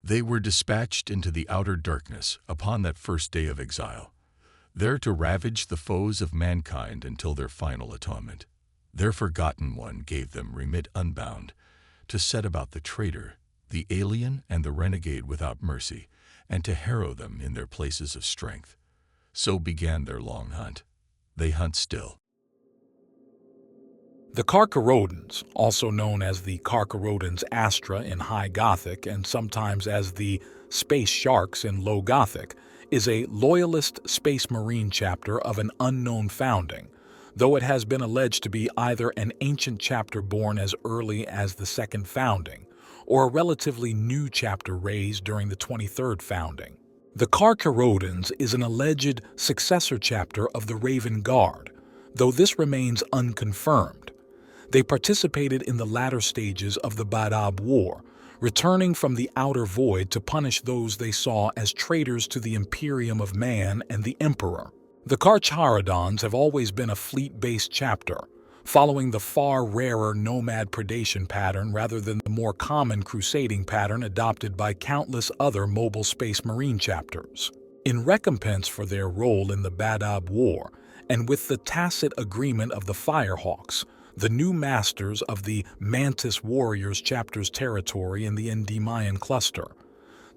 They were dispatched into the outer darkness upon that first day of exile, there to ravage the foes of mankind until their final atonement. Their Forgotten One gave them remit unbound, to set about the traitor, the alien, and the renegade without mercy, and to harrow them in their places of strength. So began their long hunt. They hunt still. The Carcharodons, also known as the Carcharodons Astra in High Gothic and sometimes as the Space Sharks in Low Gothic, is a loyalist space marine chapter of an unknown founding, though it has been alleged to be either an ancient chapter born as early as the Second Founding, or a relatively new chapter raised during the 23rd Founding. The Carcharodons is an alleged successor chapter of the Raven Guard, though this remains unconfirmed. They participated in the latter stages of the Badab War, returning from the outer void to punish those they saw as traitors to the Imperium of Man and the Emperor. The Carcharodons have always been a fleet-based chapter, following the far rarer nomad predation pattern rather than the more common crusading pattern adopted by countless other mobile space marine chapters. In recompense for their role in the Badab War, and with the tacit agreement of the Firehawks, the new masters of the Mantis Warriors chapter's territory in the Endymion cluster,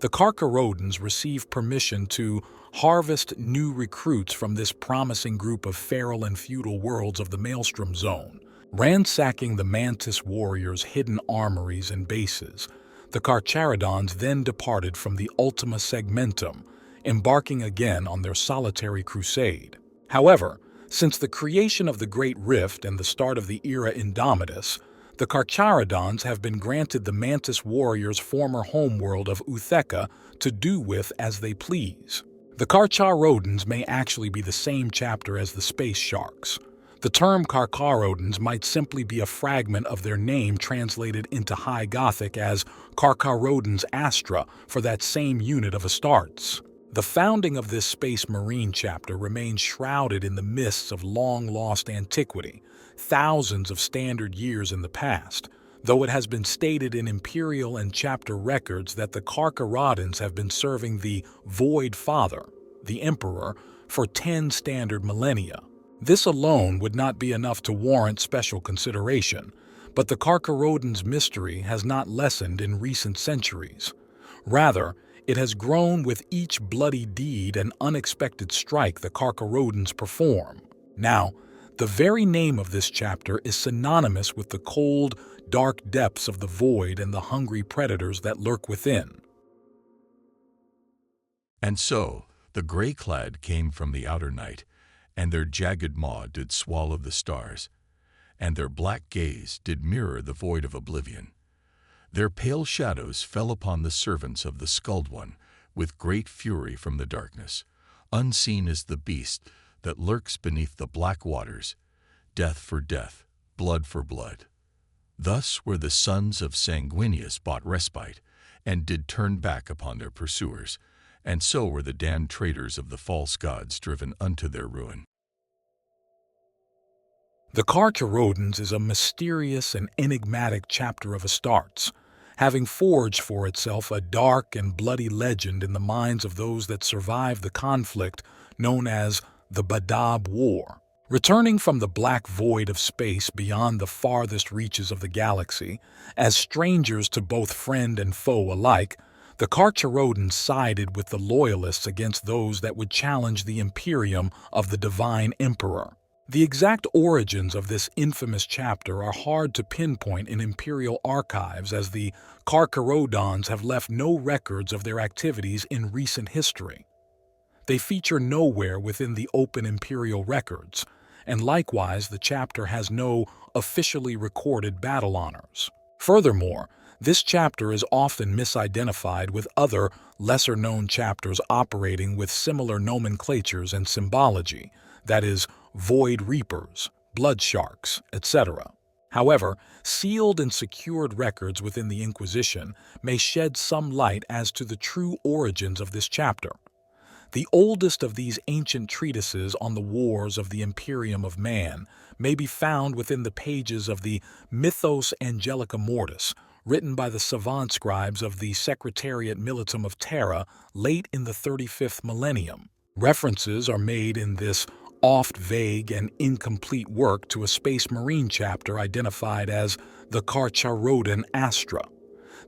the Carcharodons receive permission to harvest new recruits from this promising group of feral and feudal worlds of the Maelstrom Zone. Ransacking the Mantis Warriors' hidden armories and bases, the Carcharodons then departed from the Ultima Segmentum, embarking again on their solitary crusade. However, since the creation of the Great Rift and the start of the Era Indomitus, the Carcharodons have been granted the Mantis Warriors' former homeworld of Utheka to do with as they please. The Carcharodons may actually be the same chapter as the Space Sharks. The term Carcharodons might simply be a fragment of their name translated into High Gothic as Carcharodons Astra for that same unit of Astartes. The founding of this Space Marine chapter remains shrouded in the mists of long-lost antiquity, thousands of standard years in the past, though it has been stated in Imperial and chapter records that the Carcharodons have been serving the Void Father, the Emperor, for 10 standard millennia. This alone would not be enough to warrant special consideration, but the Carcharodons' mystery has not lessened in recent centuries. Rather, it has grown with each bloody deed and unexpected strike the Carcharodons perform. Now, the very name of this chapter is synonymous with the cold, dark depths of the void and the hungry predators that lurk within. And so the gray-clad came from the outer night, and their jagged maw did swallow the stars, and their black gaze did mirror the void of oblivion. Their pale shadows fell upon the servants of the Sculled One with great fury from the darkness. Unseen is the beast that lurks beneath the black waters, death for death, blood for blood. Thus were the sons of Sanguinius bought respite, and did turn back upon their pursuers, and so were the damned traitors of the false gods driven unto their ruin. The Carcharodons is a mysterious and enigmatic chapter of Astartes, having forged for itself a dark and bloody legend in the minds of those that survived the conflict known as the Badab War. Returning from the black void of space beyond the farthest reaches of the galaxy, as strangers to both friend and foe alike, the Carcharodons sided with the Loyalists against those that would challenge the Imperium of the Divine Emperor. The exact origins of this infamous chapter are hard to pinpoint in Imperial archives, as the Carcharodons have left no records of their activities in recent history. They feature nowhere within the open Imperial records, and likewise the chapter has no officially recorded battle honors. Furthermore, this chapter is often misidentified with other lesser-known chapters operating with similar nomenclatures and symbology, that is, Void Reapers, Blood Sharks, etc. However, sealed and secured records within the Inquisition may shed some light as to the true origins of this chapter. The oldest of these ancient treatises on the wars of the Imperium of Man may be found within the pages of the Mythos Angelica Mortis, written by the savant scribes of the Secretariat Militum of Terra late in the 35th millennium. References are made in this oft vague and incomplete work to a Space Marine chapter identified as the Carcharodon Astra.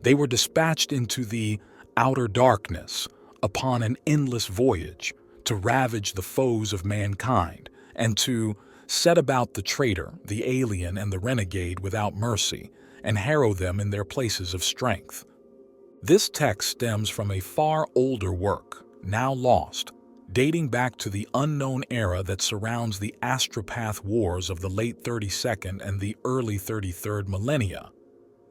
They were dispatched into the outer darkness upon an endless voyage to ravage the foes of mankind and to set about the traitor, the alien, and the renegade without mercy and harrow them in their places of strength. This text stems from a far older work, now lost, dating back to the unknown era that surrounds the Astropath Wars of the late 32nd and the early 33rd millennia.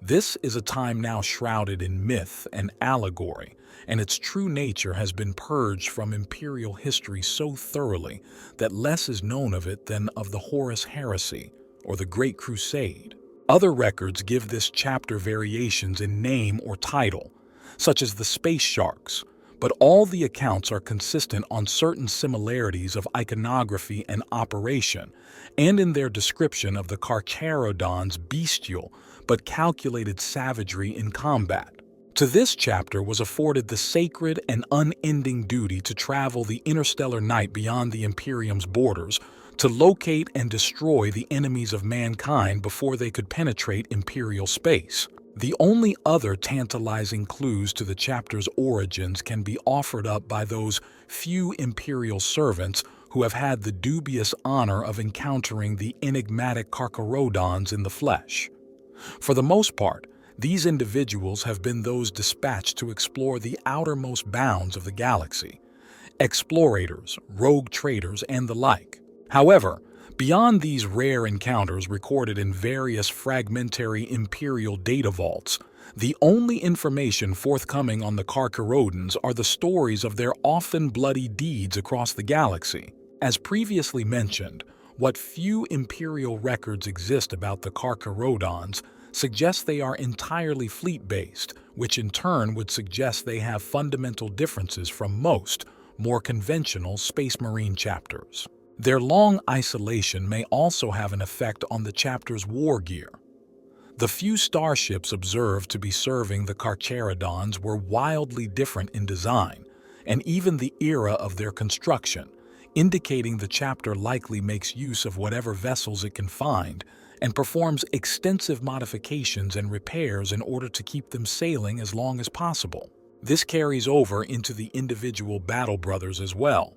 This is a time now shrouded in myth and allegory, and its true nature has been purged from imperial history so thoroughly that less is known of it than of the Horus Heresy or the Great Crusade. Other records give this chapter variations in name or title, such as the Space Sharks, but all the accounts are consistent on certain similarities of iconography and operation, and in their description of the Carcharodons' bestial but calculated savagery in combat. To this chapter was afforded the sacred and unending duty to travel the interstellar night beyond the Imperium's borders, to locate and destroy the enemies of mankind before they could penetrate Imperial space. The only other tantalizing clues to the chapter's origins can be offered up by those few Imperial servants who have had the dubious honor of encountering the enigmatic Carcharodons in the flesh. For the most part, these individuals have been those dispatched to explore the outermost bounds of the galaxy, explorators, rogue traders, and the like. However, beyond these rare encounters recorded in various fragmentary Imperial data vaults, the only information forthcoming on the Carcharodons are the stories of their often bloody deeds across the galaxy. As previously mentioned, what few Imperial records exist about the Carcharodons suggest they are entirely fleet-based, which in turn would suggest they have fundamental differences from most, more conventional Space Marine chapters. Their long isolation may also have an effect on the chapter's war gear. The few starships observed to be serving the Carcharodons were wildly different in design, and even the era of their construction, indicating the chapter likely makes use of whatever vessels it can find and performs extensive modifications and repairs in order to keep them sailing as long as possible. This carries over into the individual battle brothers as well.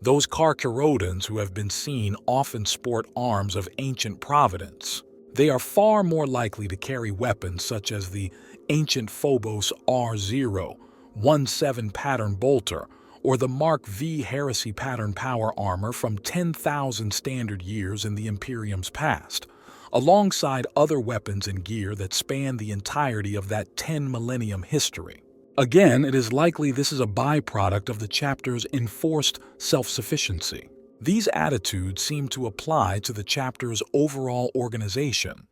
Those Carcharodons who have been seen often sport arms of ancient providence. They are far more likely to carry weapons such as the ancient Phobos R0, 1-7 pattern bolter, or the Mark V heresy pattern power armor from 10,000 standard years in the Imperium's past, alongside other weapons and gear that span the entirety of that 10 millennium history. Again, it is likely this is a byproduct of the chapter's enforced self-sufficiency. These attitudes seem to apply to the chapter's overall organization.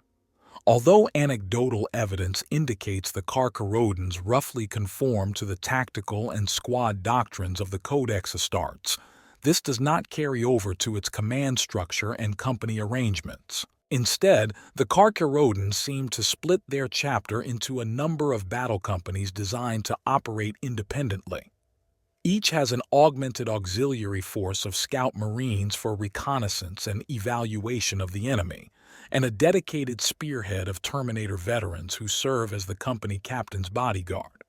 Although anecdotal evidence indicates the Carcharodons roughly conform to the tactical and squad doctrines of the Codex Astartes, this does not carry over to its command structure and company arrangements. Instead, the Carcharodons seem to split their chapter into a number of battle companies designed to operate independently. Each has an augmented auxiliary force of scout marines for reconnaissance and evaluation of the enemy, and a dedicated spearhead of Terminator veterans who serve as the company captain's bodyguard.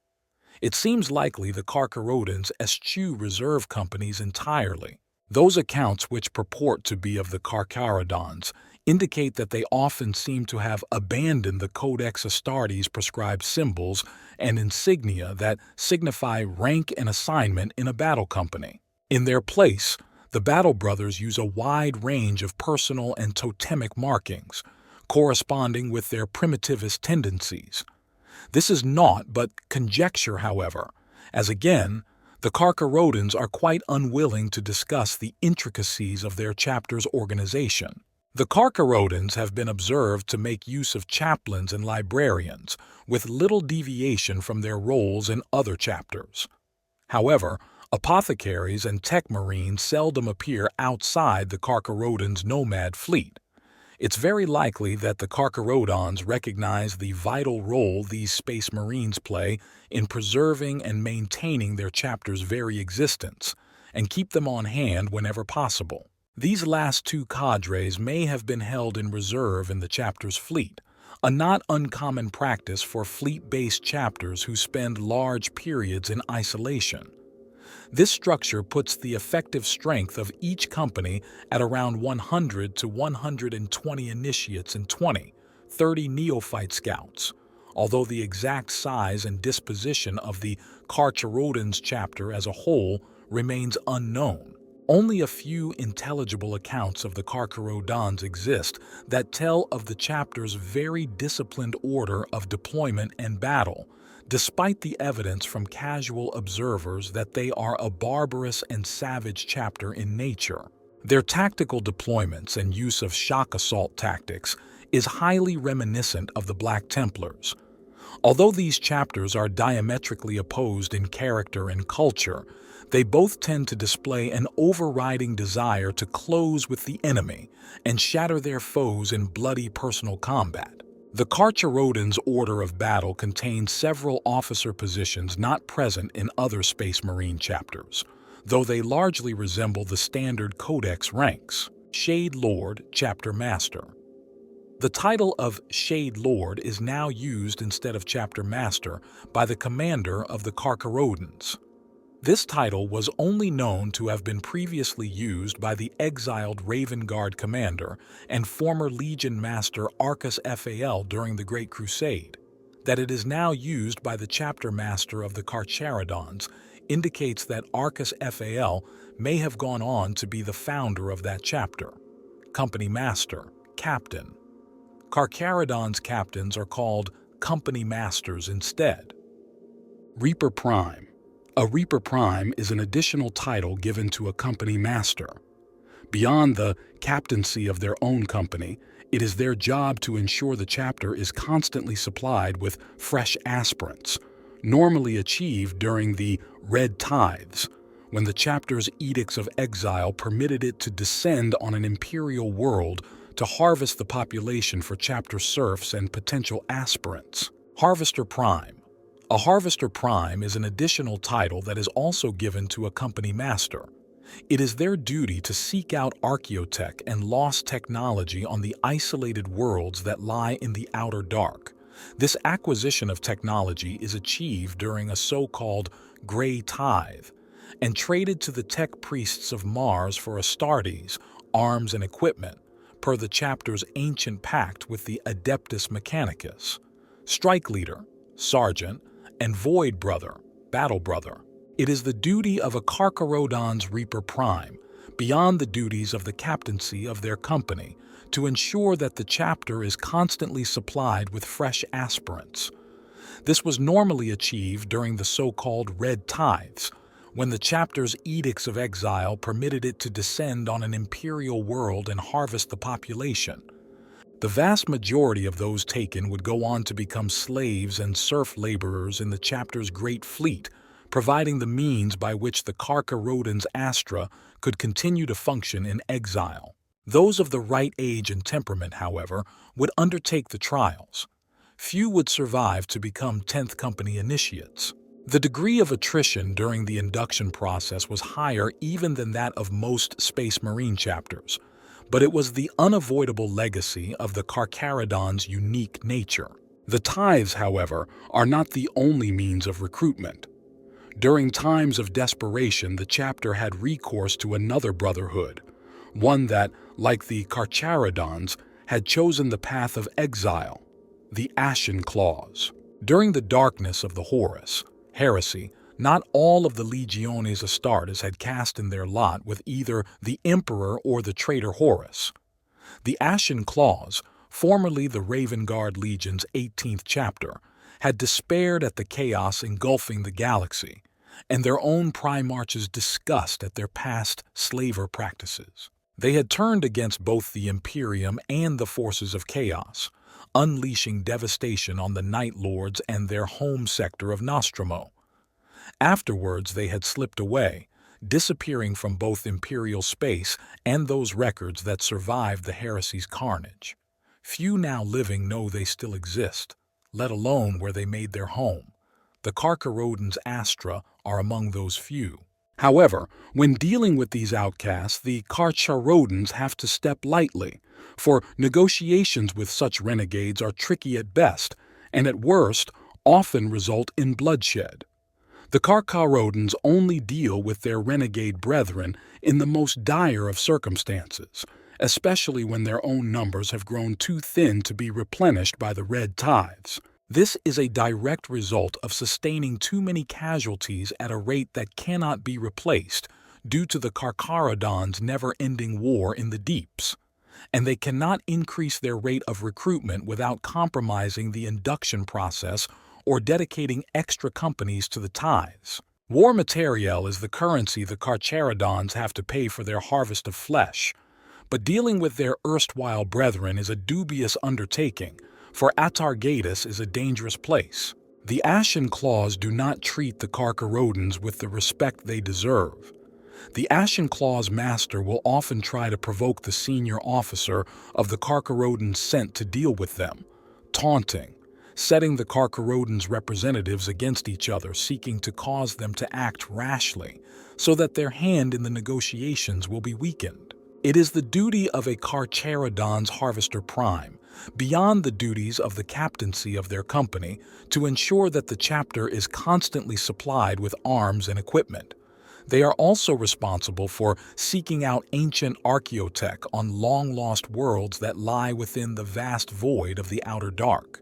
It seems likely the Carcharodons eschew reserve companies entirely. Those accounts which purport to be of the Carcharodons indicate that they often seem to have abandoned the Codex Astartes prescribed symbols and insignia that signify rank and assignment in a battle company. In their place, the Battle Brothers use a wide range of personal and totemic markings, corresponding with their primitivist tendencies. This is naught but conjecture, however, as again, the Carcharodons are quite unwilling to discuss the intricacies of their chapter's organization. The Carcharodons have been observed to make use of chaplains and librarians, with little deviation from their roles in other chapters. However, apothecaries and tech marines seldom appear outside the Carcharodons' nomad fleet. It's very likely that the Carcharodons recognize the vital role these Space Marines play in preserving and maintaining their chapter's very existence, and keep them on hand whenever possible. These last two cadres may have been held in reserve in the chapter's fleet, a not uncommon practice for fleet-based chapters who spend large periods in isolation. This structure puts the effective strength of each company at around 100 to 120 initiates and 30 neophyte scouts, although the exact size and disposition of the Carcharodons chapter as a whole remains unknown. Only a few intelligible accounts of the Carcharodons exist that tell of the chapter's very disciplined order of deployment and battle, despite the evidence from casual observers that they are a barbarous and savage chapter in nature. Their tactical deployments and use of shock assault tactics is highly reminiscent of the Black Templars. Although these chapters are diametrically opposed in character and culture, they both tend to display an overriding desire to close with the enemy and shatter their foes in bloody personal combat. The Carcharodons' order of battle contains several officer positions not present in other Space Marine chapters, though they largely resemble the standard Codex ranks. Shade Lord, Chapter Master. The title of Shade Lord is now used instead of Chapter Master by the commander of the Carcharodons. This title was only known to have been previously used by the exiled Raven Guard commander and former Legion Master Arcus Fal during the Great Crusade. That it is now used by the Chapter Master of the Carcharodons indicates that Arcus Fal may have gone on to be the founder of that chapter. Company Master, Captain. Carcharodons captains are called Company Masters instead. Reaper Prime. A Reaper Prime is an additional title given to a company master. Beyond the captaincy of their own company, it is their job to ensure the chapter is constantly supplied with fresh aspirants, normally achieved during the Red Tithes, when the chapter's edicts of exile permitted it to descend on an imperial world to harvest the population for chapter serfs and potential aspirants. Harvester Prime. A Harvester Prime is an additional title that is also given to a company master. It is their duty to seek out archaeotech and lost technology on the isolated worlds that lie in the outer dark. This acquisition of technology is achieved during a so-called Grey Tithe and traded to the tech priests of Mars for Astartes, arms and equipment, per the chapter's ancient pact with the Adeptus Mechanicus. Strike Leader, Sergeant, and Void Brother, Battle Brother. It is the duty of a Carcharodon's Reaper Prime, beyond the duties of the captaincy of their company, to ensure that the chapter is constantly supplied with fresh aspirants. This was normally achieved during the so-called Red Tithes, when the chapter's edicts of exile permitted it to descend on an imperial world and harvest the population. The vast majority of those taken would go on to become slaves and serf laborers in the chapter's great fleet, providing the means by which the Carcharodons Astra could continue to function in exile. Those of the right age and temperament, however, would undertake the trials. Few would survive to become 10th Company initiates. The degree of attrition during the induction process was higher even than that of most Space Marine chapters, but it was the unavoidable legacy of the Carcharodons' unique nature. The Tithes, however, are not the only means of recruitment. During times of desperation, the chapter had recourse to another brotherhood, one that, like the Carcharodons, had chosen the path of exile, the Ashen Claws. During the darkness of the Horus, heresy, not all of the Legiones Astartes had cast in their lot with either the Emperor or the traitor Horus. The Ashen Claws, formerly the Raven Guard Legion's 18th chapter, had despaired at the chaos engulfing the galaxy, and their own Primarch's disgust at their past slaver practices. They had turned against both the Imperium and the forces of chaos, unleashing devastation on the Night Lords and their home sector of Nostromo. Afterwards, they had slipped away, disappearing from both Imperial space and those records that survived the heresy's carnage. Few now living know they still exist, let alone where they made their home. The Carcharodons Astra are among those few. However, when dealing with these outcasts, the Carcharodons have to step lightly, for negotiations with such renegades are tricky at best, and at worst, often result in bloodshed. The Carcharodons only deal with their renegade brethren in the most dire of circumstances, especially when their own numbers have grown too thin to be replenished by the red tithes. This is a direct result of sustaining too many casualties at a rate that cannot be replaced due to the Carcharodons' never-ending war in the deeps, and they cannot increase their rate of recruitment without compromising the induction process or dedicating extra companies to the tithes. War materiel is the currency the Carcharodons have to pay for their harvest of flesh, but dealing with their erstwhile brethren is a dubious undertaking, for Atargatis is a dangerous place. The Ashen Claws do not treat the Carcharodons with the respect they deserve. The Ashen Claws master will often try to provoke the senior officer of the Carcharodons sent to deal with them, taunting, setting the Carcharodons' representatives against each other, seeking to cause them to act rashly, so that their hand in the negotiations will be weakened. It is the duty of a Carcharodon's Harvester Prime, beyond the duties of the captaincy of their company, to ensure that the chapter is constantly supplied with arms and equipment. They are also responsible for seeking out ancient archaeotech on long-lost worlds that lie within the vast void of the Outer Dark.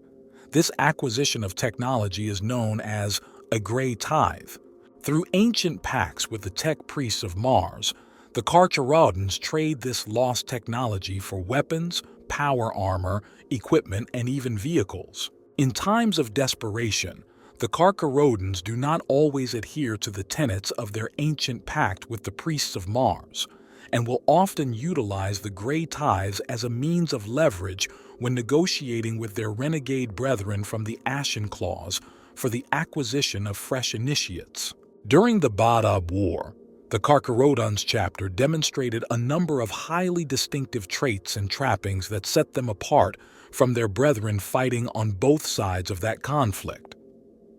This acquisition of technology is known as a Grey Tithe. Through ancient pacts with the tech priests of Mars, the Carcharodons trade this lost technology for weapons, power armor, equipment, and even vehicles. In times of desperation, the Carcharodons do not always adhere to the tenets of their ancient pact with the priests of Mars, and will often utilize the Grey Tithes as a means of leverage when negotiating with their renegade brethren from the Ashen Claws for the acquisition of fresh initiates. During the Badab War, the Carcharodons chapter demonstrated a number of highly distinctive traits and trappings that set them apart from their brethren fighting on both sides of that conflict.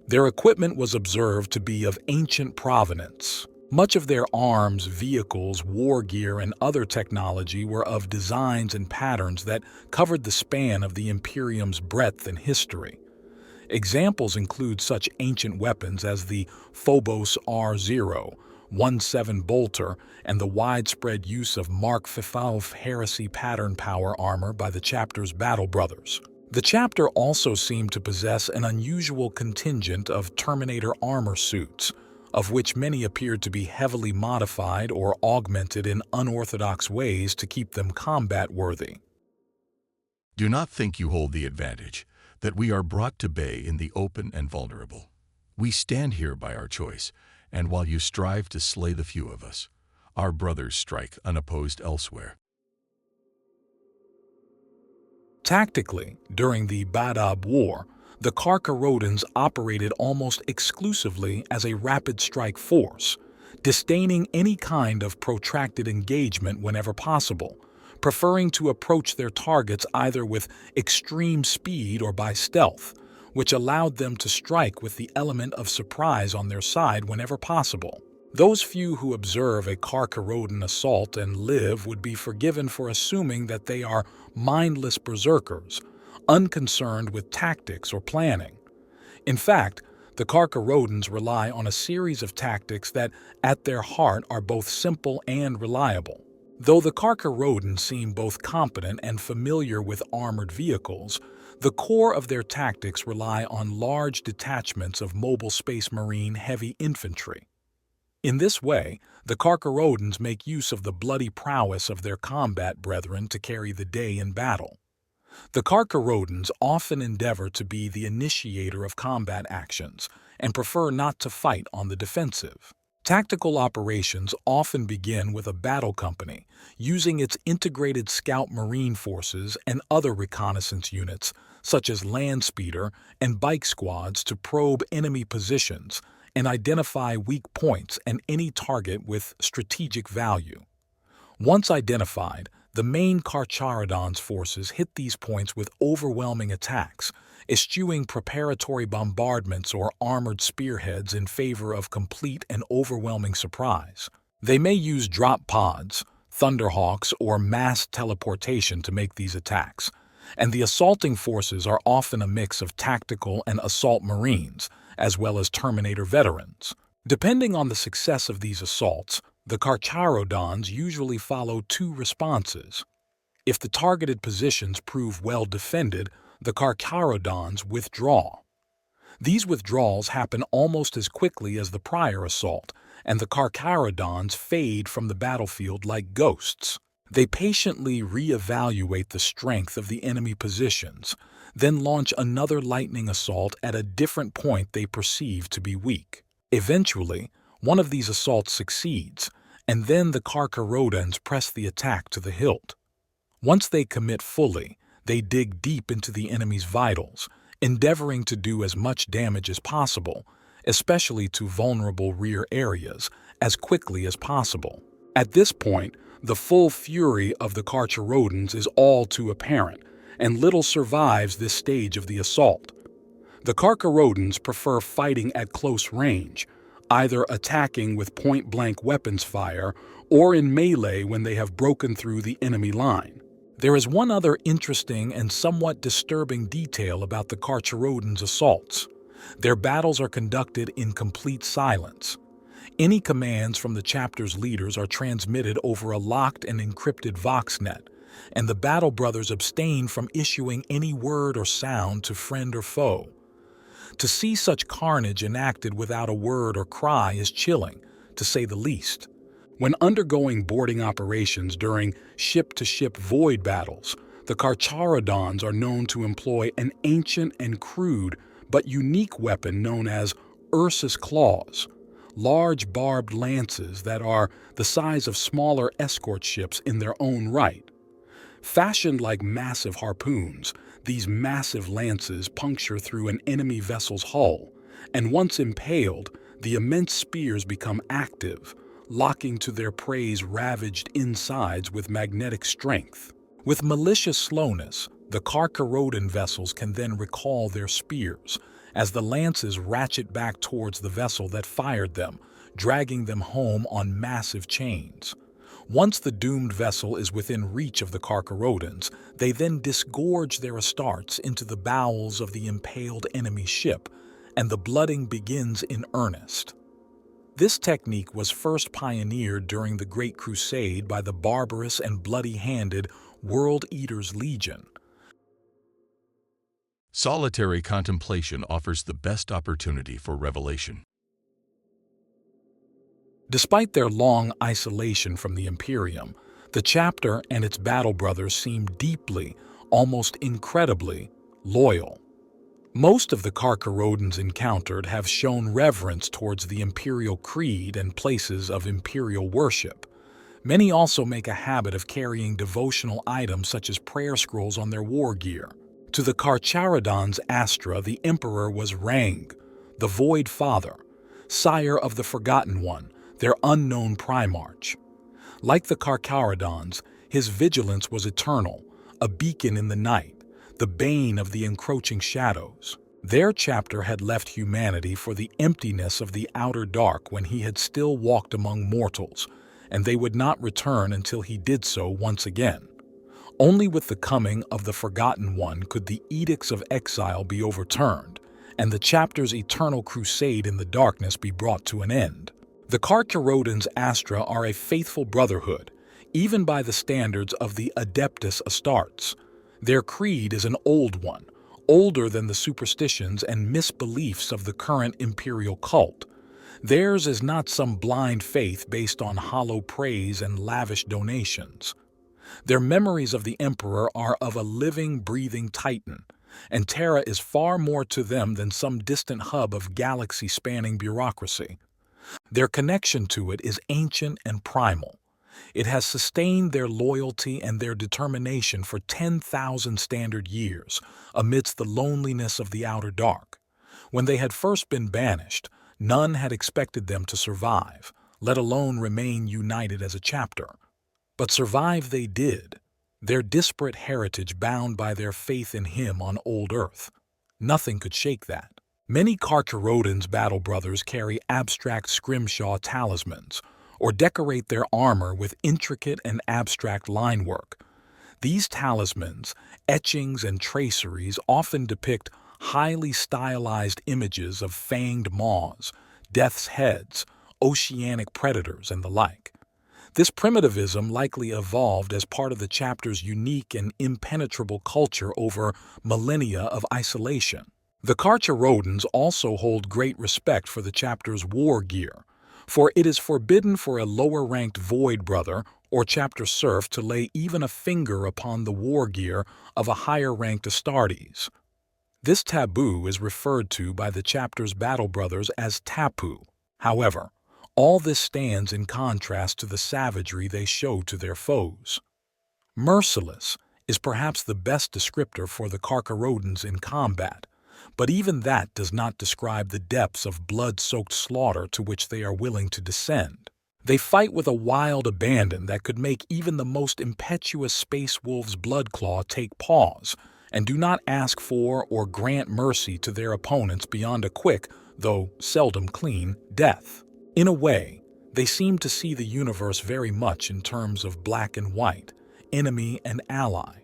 Their equipment was observed to be of ancient provenance. Much of their arms, vehicles, war gear, and other technology were of designs and patterns that covered the span of the Imperium's breadth and history. Examples include such ancient weapons as the Phobos R0, 1-7 bolter, and the widespread use of Mark V heresy pattern power armor by the chapter's battle brothers. The chapter also seemed to possess an unusual contingent of Terminator armor suits, of which many appeared to be heavily modified or augmented in unorthodox ways to keep them combat-worthy. Do not think you hold the advantage, that we are brought to bay in the open and vulnerable. We stand here by our choice, and while you strive to slay the few of us, our brothers strike unopposed elsewhere. Tactically, during the Badab War, the Carcharodons operated almost exclusively as a rapid strike force, disdaining any kind of protracted engagement whenever possible, preferring to approach their targets either with extreme speed or by stealth, which allowed them to strike with the element of surprise on their side whenever possible. Those few who observe a Carcharodon assault and live would be forgiven for assuming that they are mindless berserkers, unconcerned with tactics or planning. In fact, the Carcharodons rely on a series of tactics that, at their heart, are both simple and reliable. Though the Carcharodons seem both competent and familiar with armored vehicles, the core of their tactics rely on large detachments of mobile Space Marine heavy infantry. In this way, the Carcharodons make use of the bloody prowess of their combat brethren to carry the day in battle. The Carcharodons often endeavor to be the initiator of combat actions and prefer not to fight on the defensive. Tactical operations often begin with a battle company, using its integrated scout marine forces and other reconnaissance units, such as land speeder and bike squads, to probe enemy positions and identify weak points and any target with strategic value. Once identified, the main Carcharodon's forces hit these points with overwhelming attacks, eschewing preparatory bombardments or armored spearheads in favor of complete and overwhelming surprise. They may use drop pods, thunderhawks, or mass teleportation to make these attacks, and the assaulting forces are often a mix of tactical and assault marines, as well as Terminator veterans. Depending on the success of these assaults, the Carcharodons usually follow two responses. If the targeted positions prove well defended, the Carcharodons withdraw. These withdrawals happen almost as quickly as the prior assault, and the Carcharodons fade from the battlefield like ghosts. They patiently reevaluate the strength of the enemy positions, then launch another lightning assault at a different point they perceive to be weak. Eventually, one of these assaults succeeds, and then the Carcharodons press the attack to the hilt. Once they commit fully, they dig deep into the enemy's vitals, endeavoring to do as much damage as possible, especially to vulnerable rear areas, as quickly as possible. At this point, the full fury of the Carcharodons is all too apparent, and little survives this stage of the assault. The Carcharodons prefer fighting at close range, either attacking with point-blank weapons fire or in melee when they have broken through the enemy line. There is one other interesting and somewhat disturbing detail about the Carcharodons' assaults. Their battles are conducted in complete silence. Any commands from the chapter's leaders are transmitted over a locked and encrypted voxnet, and the Battle Brothers abstain from issuing any word or sound to friend or foe. To see such carnage enacted without a word or cry is chilling, to say the least. When undergoing boarding operations during ship-to-ship void battles, the Carcharodons are known to employ an ancient and crude but unique weapon known as Ursus claws, large barbed lances that are the size of smaller escort ships in their own right. Fashioned like massive harpoons, these massive lances puncture through an enemy vessel's hull, and once impaled, the immense spears become active, locking to their prey's ravaged insides with magnetic strength. With malicious slowness, the Carcharodon vessels can then recall their spears, as the lances ratchet back towards the vessel that fired them, dragging them home on massive chains. Once the doomed vessel is within reach of the Carcharodons, they then disgorge their astartes into the bowels of the impaled enemy ship, and the blooding begins in earnest. This technique was first pioneered during the Great Crusade by the barbarous and bloody-handed World Eaters Legion. Solitary contemplation offers the best opportunity for revelation. Despite their long isolation from the Imperium, the chapter and its battle brothers seem deeply, almost incredibly, loyal. Most of the Carcharodons encountered have shown reverence towards the Imperial Creed and places of Imperial worship. Many also make a habit of carrying devotional items such as prayer scrolls on their war gear. To the Carcharodons' Astra, the Emperor was Rang, the Void Father, sire of the Forgotten One, their unknown Primarch. Like the Carcharodons, his vigilance was eternal, a beacon in the night, the bane of the encroaching shadows. Their chapter had left humanity for the emptiness of the outer dark when he had still walked among mortals, and they would not return until he did so once again. Only with the coming of the Forgotten One could the edicts of exile be overturned, and the chapter's eternal crusade in the darkness be brought to an end. The Carcharodons' Astra are a faithful brotherhood, even by the standards of the Adeptus Astartes. Their creed is an old one, older than the superstitions and misbeliefs of the current imperial cult. Theirs is not some blind faith based on hollow praise and lavish donations. Their memories of the Emperor are of a living, breathing Titan, and Terra is far more to them than some distant hub of galaxy-spanning bureaucracy. Their connection to it is ancient and primal. It has sustained their loyalty and their determination for 10,000 standard years, amidst the loneliness of the outer dark. When they had first been banished, None had expected them to survive, let alone remain united as a chapter. But survive they did, their disparate heritage bound by their faith in him on old Earth. Nothing could shake that. Many Carcharodons battle brothers carry abstract scrimshaw talismans, or decorate their armor with intricate and abstract line work. These talismans, etchings, and traceries often depict highly stylized images of fanged maws, death's heads, oceanic predators, and the like. This primitivism likely evolved as part of the chapter's unique and impenetrable culture over millennia of isolation. The Carcharodons also hold great respect for the chapter's war gear, for it is forbidden for a lower-ranked Void Brother or chapter serf to lay even a finger upon the war gear of a higher-ranked Astartes. This taboo is referred to by the chapter's battle brothers as tapu. However, all this stands in contrast to the savagery they show to their foes. Merciless is perhaps the best descriptor for the Carcharodons in combat, but even that does not describe the depths of blood-soaked slaughter to which they are willing to descend. They fight with a wild abandon that could make even the most impetuous space wolf's bloodclaw take pause, and do not ask for or grant mercy to their opponents beyond a quick, though seldom clean, death. In a way, they seem to see the universe very much in terms of black and white, enemy and ally.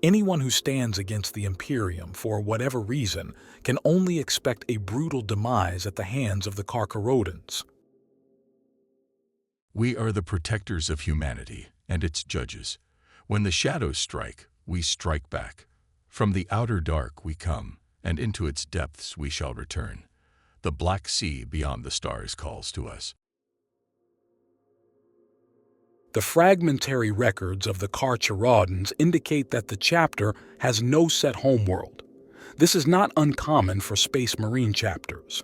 Anyone who stands against the Imperium for whatever reason can only expect a brutal demise at the hands of the Carcharodons. We are the protectors of humanity and its judges. When the shadows strike, we strike back. From the outer dark we come, and into its depths we shall return. The black sea beyond the stars calls to us. The fragmentary records of the Carcharodons indicate that the chapter has no set homeworld. This is not uncommon for Space Marine chapters.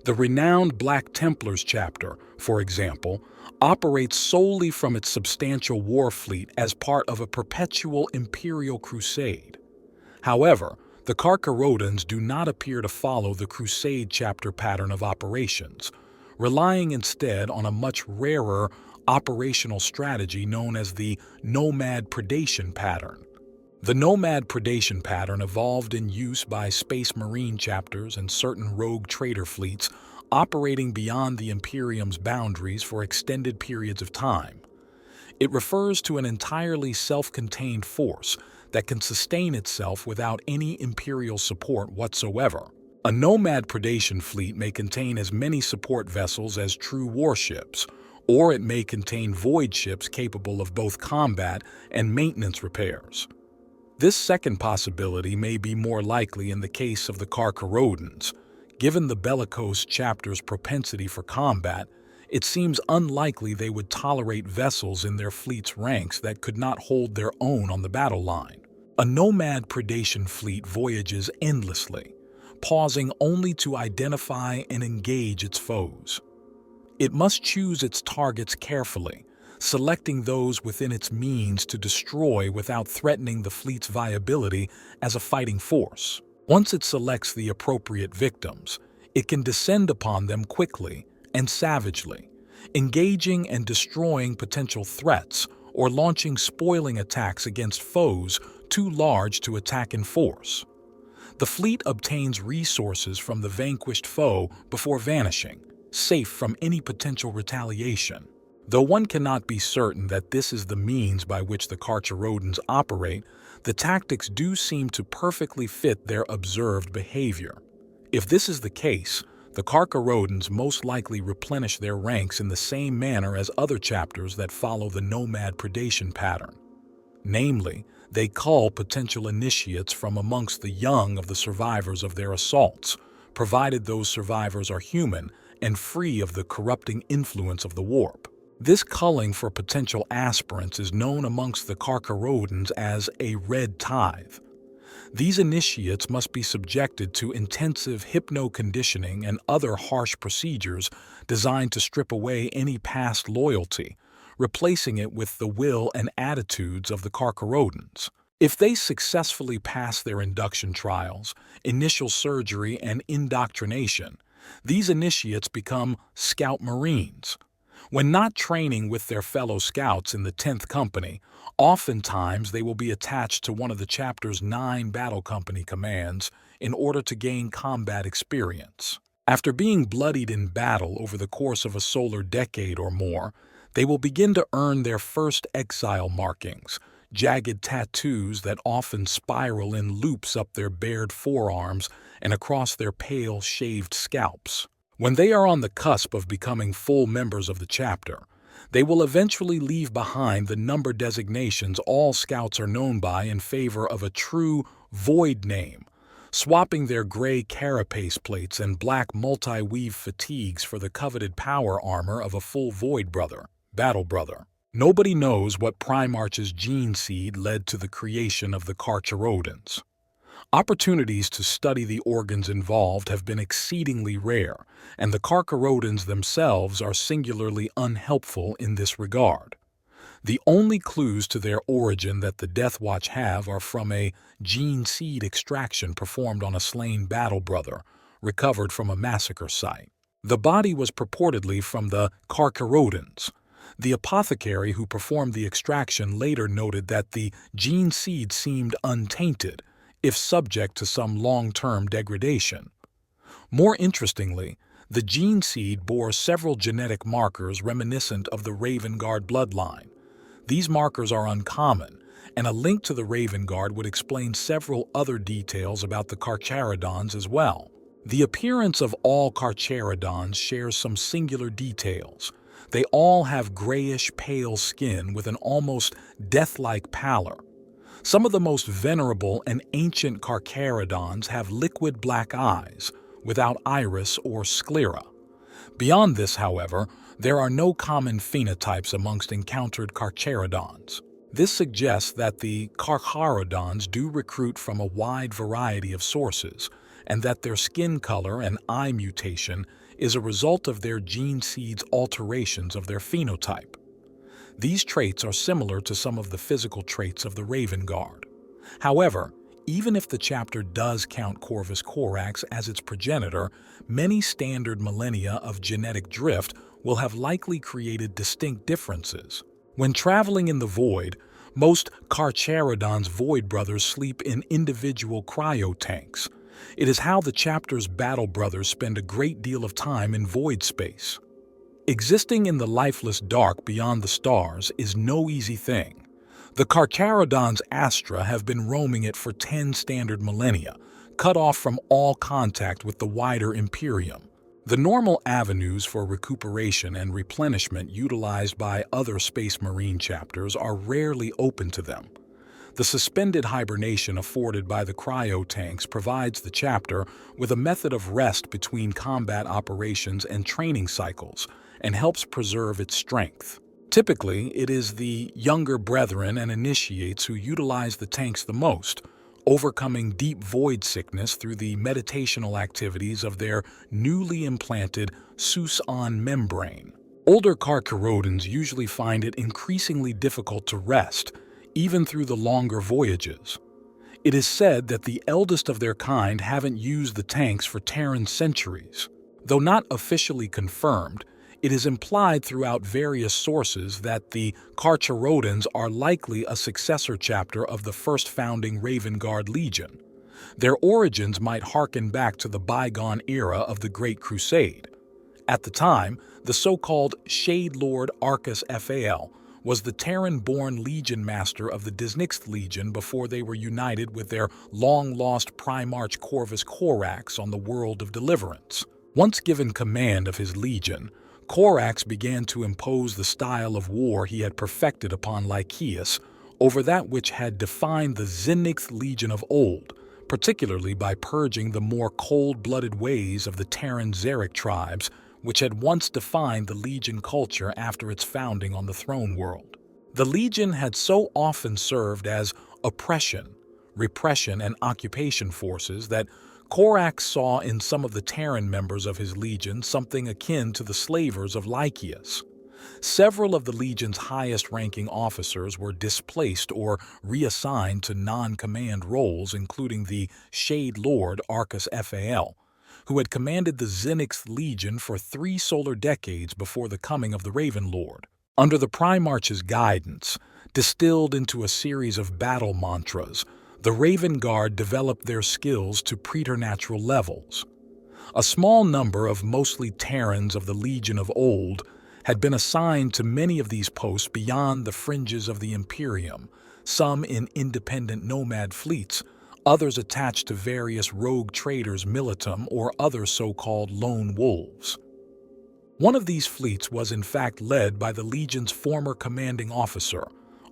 The renowned Black Templars chapter, for example, operates solely from its substantial war fleet as part of a perpetual Imperial crusade. However, the Carcharodons do not appear to follow the Crusade chapter pattern of operations, relying instead on a much rarer operational strategy known as the Nomad Predation pattern. The Nomad Predation pattern evolved in use by Space Marine chapters and certain rogue trader fleets operating beyond the Imperium's boundaries for extended periods of time. It refers to an entirely self-contained force that can sustain itself without any Imperial support whatsoever. A Nomad Predation fleet may contain as many support vessels as true warships, or it may contain void ships capable of both combat and maintenance repairs. This second possibility may be more likely in the case of the Carcharodons. Given the bellicose chapter's propensity for combat, it seems unlikely they would tolerate vessels in their fleet's ranks that could not hold their own on the battle line. A Nomad Predation fleet voyages endlessly, pausing only to identify and engage its foes. It must choose its targets carefully, selecting those within its means to destroy without threatening the fleet's viability as a fighting force. Once it selects the appropriate victims, it can descend upon them quickly and savagely, engaging and destroying potential threats or launching spoiling attacks against foes too large to attack in force. The fleet obtains resources from the vanquished foe before vanishing, safe from any potential retaliation. Though one cannot be certain that this is the means by which the Carcharodons operate, the tactics do seem to perfectly fit their observed behavior. If this is the case, the Carcharodons most likely replenish their ranks in the same manner as other chapters that follow the Nomad Predation pattern. Namely, they cull potential initiates from amongst the young of the survivors of their assaults, provided those survivors are human and free of the corrupting influence of the warp. This culling for potential aspirants is known amongst the Carcharodons as a red tithe. These initiates must be subjected to intensive hypno-conditioning and other harsh procedures designed to strip away any past loyalty, replacing it with the will and attitudes of the Carcharodons. If they successfully pass their induction trials, initial surgery, and indoctrination, These initiates become Scout Marines. When not training with their fellow scouts in the 10th Company, oftentimes they will be attached to one of the chapter's 9 battle company commands in order to gain combat experience. After being bloodied in battle over the course of a solar decade or more, they will begin to earn their first exile markings, jagged tattoos that often spiral in loops up their bared forearms and across their pale, shaved scalps. When they are on the cusp of becoming full members of the chapter, they will eventually leave behind the number designations all scouts are known by in favor of a true void name, swapping their gray carapace plates and black multi-weave fatigues for the coveted power armor of a full void brother, battle brother. Nobody knows what Primarch's gene seed led to the creation of the Carcharodons. Opportunities to study the organs involved have been exceedingly rare, and the Carcharodons themselves are singularly unhelpful in this regard. The only clues to their origin that the Death Watch have are from a gene seed extraction performed on a slain battle brother, recovered from a massacre site. The body was purportedly from the Carcharodons. The apothecary who performed the extraction later noted that the gene seed seemed untainted, if subject to some long-term degradation. More interestingly, the gene seed bore several genetic markers reminiscent of the Raven Guard bloodline. These markers are uncommon, and a link to the Raven Guard would explain several other details about the Carcharodons as well. The appearance of all Carcharodons shares some singular details. They all have grayish pale skin with an almost death-like pallor. Some of the most venerable and ancient Carcharodons have liquid black eyes, without iris or sclera. Beyond this, however, there are no common phenotypes amongst encountered Carcharodons. This suggests that the Carcharodons do recruit from a wide variety of sources, and that their skin color and eye mutation is a result of their gene seed's alterations of their phenotype. These traits are similar to some of the physical traits of the Raven Guard. However, even if the chapter does count Corvus Corax as its progenitor, many standard millennia of genetic drift will have likely created distinct differences. When traveling in the void, most Carcharodon's void brothers sleep in individual cryotanks. It is how the chapter's battle brothers spend a great deal of time in void space. Existing in the lifeless dark beyond the stars is no easy thing. The Carcharodons Astra have been roaming it for 10 standard millennia, cut off from all contact with the wider Imperium. The normal avenues for recuperation and replenishment utilized by other Space Marine chapters are rarely open to them. The suspended hibernation afforded by the cryotanks provides the chapter with a method of rest between combat operations and training cycles, and helps preserve its strength. Typically, it is the younger brethren and initiates who utilize the tanks the most, overcoming deep void sickness through the meditational activities of their newly implanted Sus-on membrane. Older Carcharodons usually find it increasingly difficult to rest, even through the longer voyages. It is said that the eldest of their kind haven't used the tanks for Terran centuries. Though not officially confirmed, it is implied throughout various sources that the Carcharodons are likely a successor chapter of the first founding Raven Guard Legion. Their origins might harken back to the bygone era of the Great Crusade. At the time, the so-called Shade Lord Arcus Fal was the Terran-born Legion Master of the Disnixed Legion before they were united with their long-lost Primarch Corvus Corax on the World of Deliverance. Once given command of his legion, Corax began to impose the style of war he had perfected upon Lycaeus over that which had defined the Zenixth Legion of old, particularly by purging the more cold-blooded ways of the Terran Xeric tribes which had once defined the Legion culture after its founding on the throne world. The Legion had so often served as oppression, repression, and occupation forces that Corax saw in some of the Terran members of his Legion something akin to the slavers of Lycaeus. Several of the Legion's highest-ranking officers were displaced or reassigned to non-command roles, including the Shade Lord Arcus Fal, who had commanded the Zenix Legion for 3 solar decades before the coming of the Raven Lord. Under the Primarch's guidance, distilled into a series of battle mantras, the Raven Guard developed their skills to preternatural levels. A small number of mostly Terrans of the Legion of old had been assigned to many of these posts beyond the fringes of the Imperium, some in independent nomad fleets, others attached to various rogue traders militum or other so-called lone wolves. One of these fleets was in fact led by the Legion's former commanding officer,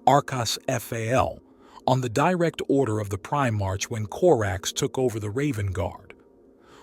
Arcas Fal, on the direct order of the Primarch when Corax took over the Raven Guard.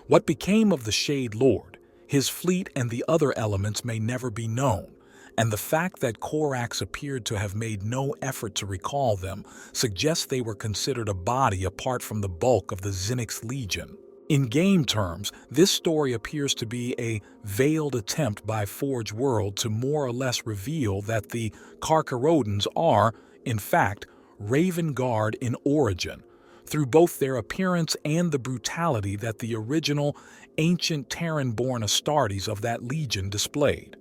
What became of the Shade Lord, his fleet and the other elements may never be known, and the fact that Corax appeared to have made no effort to recall them suggests they were considered a body apart from the bulk of the Zenix Legion. In game terms, this story appears to be a veiled attempt by Forge World to more or less reveal that the Carcharodons are, in fact, Raven Guard in origin, through both their appearance and the brutality that the original, ancient Terran-born Astartes of that legion displayed.